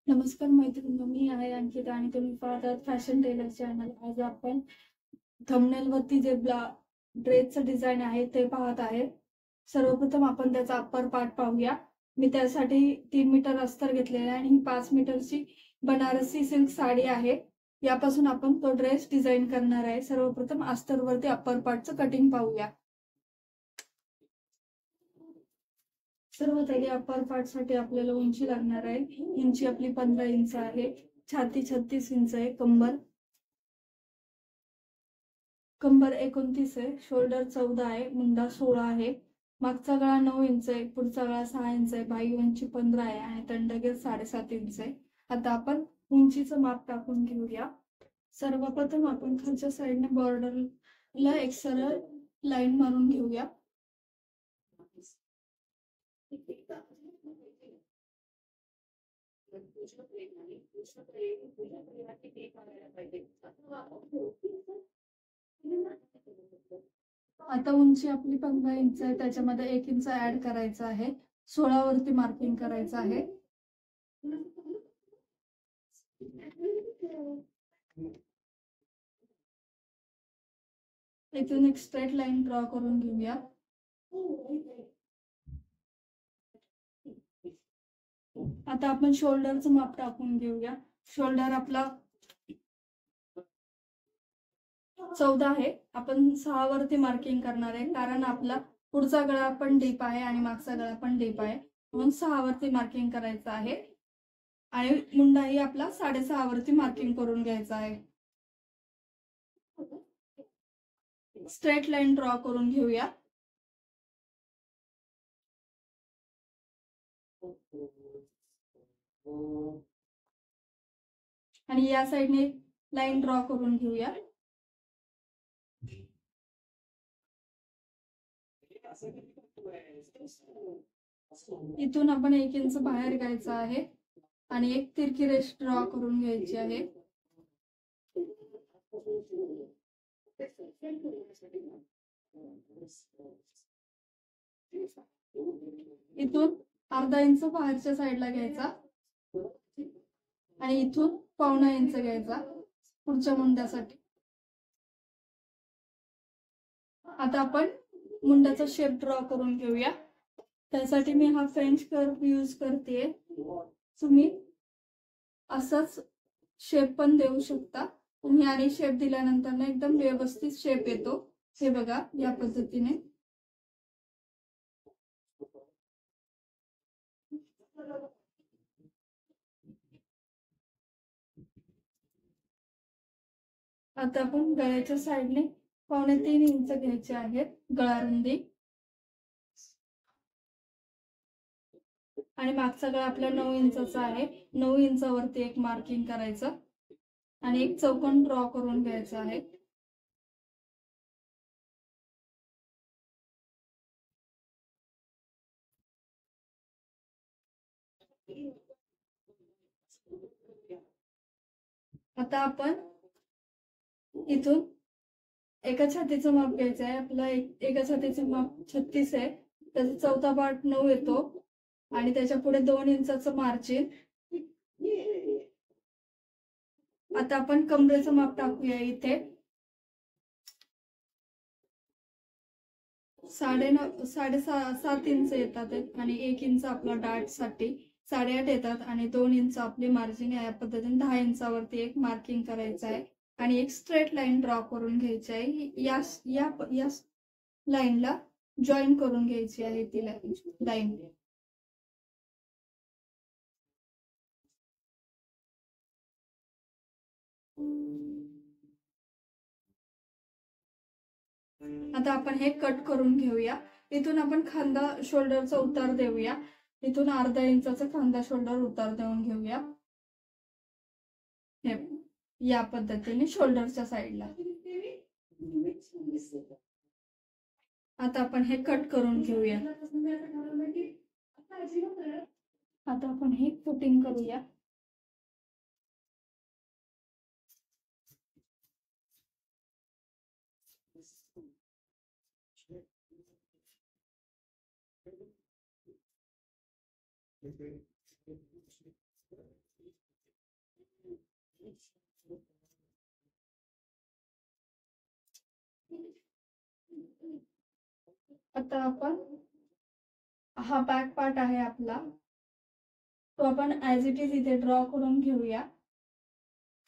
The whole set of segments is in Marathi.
नमस्कार मैत्रिणी, मी आहे अंकिता आणि तुम्ही पाहत आहात फॅशन टेलर चॅनल. आज आपण थंबनेल वरती जे ड्रेसचं डिझाईन आहे ते पाहत आहे. सर्वप्रथम आपण त्याचा अप्पर पार्ट पाहूया. मी त्यासाठी 3 मीटर अस्तर घेतलेला आहे आणि ही 5 मीटरची बनारसी सिल्क साडी आहे. यापासून आपण तो ड्रेस डिझाईन करणार आहे. सर्वप्रथम अस्तरवरती अप्पर पार्टचं कटिंग पाहूया. सर्वात आधी अप्पर पार्ट साठी आपल्याला उंची लागणार आहे. उंची आपली 15 इंच आहे. छाती 36 इंच आहे. कंबर 29 आहे. शोल्डर 14 आहे. मुंडा 16 आहे. मागचा गळा 9 इंच आहे. पुढचा गळा 6 इंच आहे. बाही उंची 15 आहे आणि तंडगेर 7.5 इंच आहे. आता आपण उंचीचं माप टाकून घेऊया. सर्वप्रथम आपण खालच्या साईडने बॉर्डरला एक सरळ लाईन मारून घेऊया. आता उंची आपली 15 इंच आहे. त्याच्यामध्ये 1 इंच ऍड करायचा आहे. 16 वरती मार्किंग करायचं आहे. इथून एक स्ट्रेट लाईन ड्रॉ करून घेऊया. आता आपण शोल्डरचं माप टाकून घेऊया. शोल्डर आपला 14 आहे. आपण 6 वरती मार्किंग करणार आहे, कारण आपला पुढचा गळा पण डीप आहे आणि मागचा गळा पण डीप आहे, म्हणून 6 वरती मार्किंग करायचं आहे. आणि मुंडाही आपला 6.5 वरती मार्किंग करून घ्यायचा आहे. स्ट्रेट लाईन ड्रॉ करून घेऊया. आणि या साईडने लाईन ड्रॉ करून घेऊया. इथून आपण 1 इंच बाहेर घ्यायचं आहे आणि एक तिरकी रेष ड्रॉ करून घ्यायची आहे. इथून अर्धा इंच बाहेरच्या साईडला घ्यायचा आणि इथून 1.25 इंच घ्यायचा पुढच्या मुंड्यासाठी. आता आपण मुंड्याचा शेप ड्रॉ करून घेऊया. त्यासाठी मी हा फ्रेंच कर्व यूज करते. तुम्ही असाच शेप पण देऊ शकता. तुम्ही आणि शेप दिल्यानंतर ना एकदम व्यवस्थित शेप येतो. हे बघा, या पद्धतीने. आता आपण गळ्याच्या साईडने 2.25 इंच घ्यायचे आहेत गळारुंदी. आणि मागचा गळा आपला 9 इंचाचा आहे. 9 इंचावरती एक मार्किंग करायचं आणि एक चौकोन ड्रॉ करून घ्यायचा आहे. आता आपण इथून एका छातीचं माप घ्यायचं आहे. आपला एका छातीचं माप 36 आहे. त्याचा चौथा पार्ट 9 येतो आणि त्याच्या पुढे 2 इंचाचं मार्जिन. आता आपण कमरेचं माप टाकूया. इथे 7.5 इंच येतात आणि 1 इंच आपला डार्ट साठी 8.5 येतात आणि 2 इंच आपली मार्जिन. या पद्धतीने 10 इंचावरती एक मार्किंग करायचं आहे आणि एक स्ट्रेट लाईन ड्रॉ करून घ्यायची आहे. या लाईनला जॉईन करून घ्यायची आहे ती लाईन. आता आपण हे कट करून घेऊया. इथून आपण खांदा शोल्डरचा उतार देऊया. इथून अर्धा इंचाचा खांदा शोल्डर उतार देऊन घेऊया. हे या पद्धतीने शोल्डरच्या साईडला. आता आपण हे कट करून घेऊया. आता आपण हे कटिंग करूया. आता आपण हा बॅक पार्ट आहे आपला, तो आपण ॲज इट इज इथे ड्रॉ करून घेऊया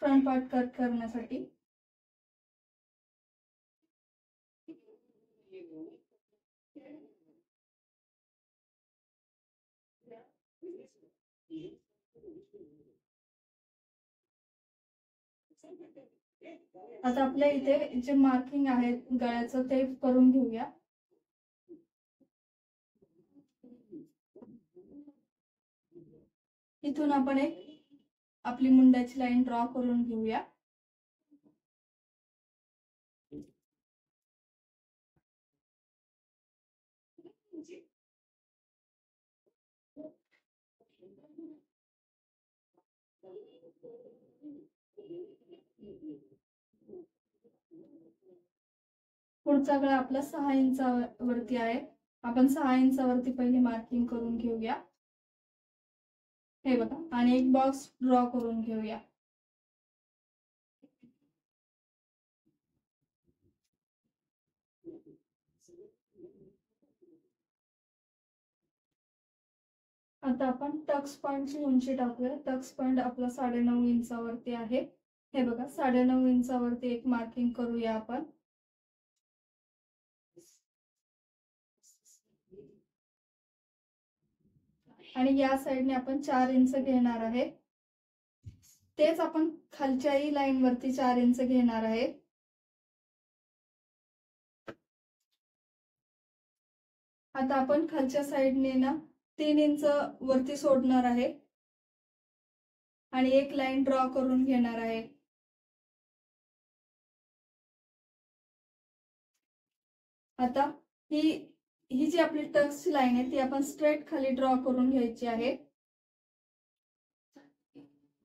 फ्रंट पार्ट कट करण्यासाठी. आता आपल्या इथे जे मार्किंग आहे गळ्याचं ते करून घेऊया. इथून आपण एक आपली मुंड्याची लाईन ड्रॉ करून घेऊया. पुढचा गळा आपला 6 इंचावरती आहे. आपण 6 इंचावरती पहिले मार्किंग करून घेऊया. हे बघा, आणि एक बॉक्स ड्रॉ करून घेऊया. आता आपण टक्स पॉइंटची उंची टाकूया. टक्स पॉइंट आपला 9.5 इंचावरती आहे. हे बघा, 9.5 इंचावरती एक मार्किंग करूया आपण. आणि या साईडने आपण 4 इंच घेणार आहे. तेच आपण खालच्याही लाईन वरती 4 इंच घेणार आहे. आता आपण खालच्या साईडने ना 3 इंच वरती सोडणार आहे आणि एक लाईन ड्रॉ करून घेणार आहे. आता ही जी आपली टक्सची लाईन आहे ती आपण स्ट्रेट खाली ड्रॉ करून घ्यायची आहे.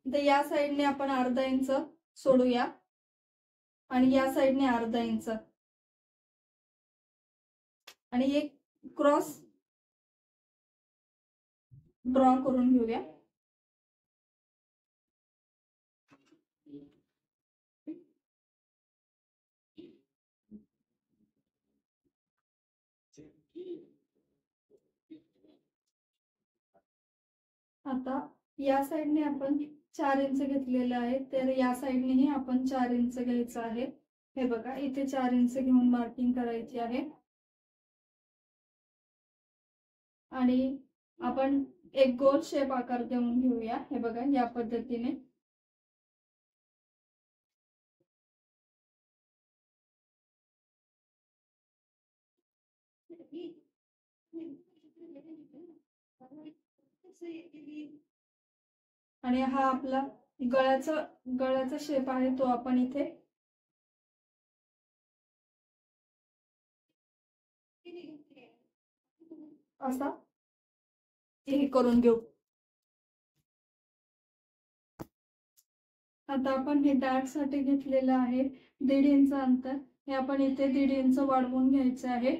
तर या साईडने आपण अर्धा इंच सोडूया आणि या साईडने अर्धा इंच आणि एक क्रॉस ड्रॉ करून घेऊया. आता या साईडने आपण 4 इंच घेतलेलं आहे, तर या साईडनेही आपण 4 इंच घ्यायचं आहे. हे बघा, इथे 4 इंच घेऊन मार्किंग करायची आहे. आणि आपण एक गोल शेप आकार देऊन घेऊया. हे बघा, या पद्धतीने. आणि हा आपला गळ्याचा शेप आहे, तो आपण इथे असा हे करून घेऊ. आता आपण हे डार्क साठी घेतलेलं आहे 1.5 इंच अंतर. हे आपण इथे 1.5 इंच वाढवून घ्यायचं आहे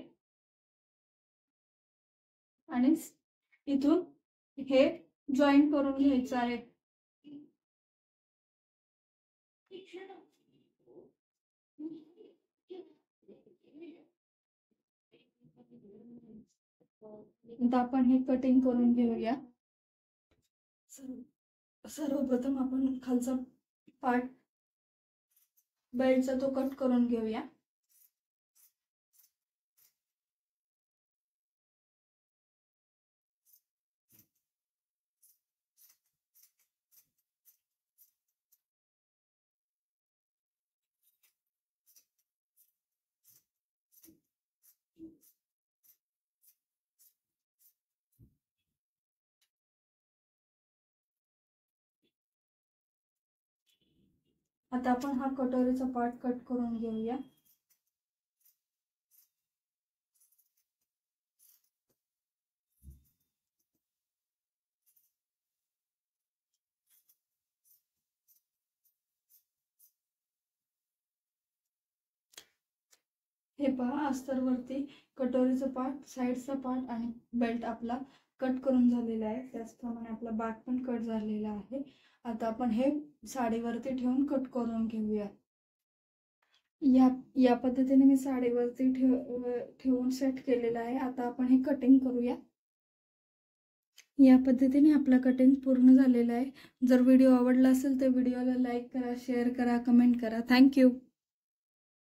आणि इथून हे जॉईन करून घ्यायचं आहे. आता आपण हे कटिंग करून घेऊया. सर्वप्रथम आपण खालचा पार्ट बेल्टचा तो कट करून घेऊया. आता आपण हा कटोरीचा पार्ट कट करून घेऊया. हे पहा, अस्तरवरती कटोरीचा पार्ट, साईडचा पार्ट आणि बेल्ट आपला कट करून झालेला आहे, त्याचप्रमाणे आपला बॅक पण कट झालेला आहे. आता आपण हे साडीवरती ठेवून कट करून घेऊया. या पद्धतीने मी साडीवरती ठेवून सेट केलेलं आहे. आता आपण हे कटिंग करूया. या पद्धतीने आपला कटिंग पूर्ण झालेला आहे. जर व्हिडिओ आवडला असेल तर व्हिडिओला लाईक करा, शेअर करा, कमेंट करा. थँक्यू.